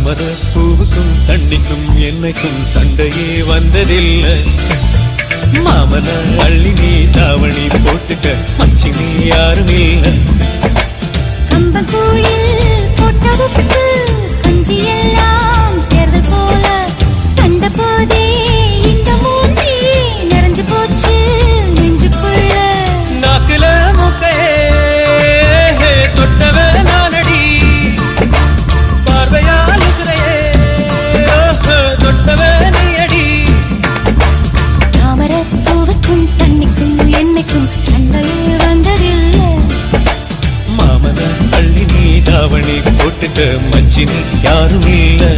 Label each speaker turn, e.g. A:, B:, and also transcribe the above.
A: தாமர பூவுக்கும் தண்ணிக்கும் என்னைக்கும் சண்டையே வந்ததில்லை. மாமன அள்ளி நீ தாவணி போட்டுக்க மச்சி நீ யாரும் இல்லை.
B: கம்பங்கூழில் போட்ட உப்பு கஞ்சி எல்லாம் சேர்ந்து போல கண்ட போதே இந்த மூஞ்சி நிறைஞ்சு போச்சு நெஞ்சுக்குள்ள.
A: நாக்குல முக்கையே தொட்டவ நானடி, பார்வையால் உசுரையே தொட்டவ நீயடி.
B: தாமர பூவுக்கும் தண்ணிக்கும் என்னைக்கும் சண்டையே வந்ததில்லை.
A: மாமன அள்ளி நீ தாவணி போட்டுக்க மச்சி நீ யாரும் இல்லை.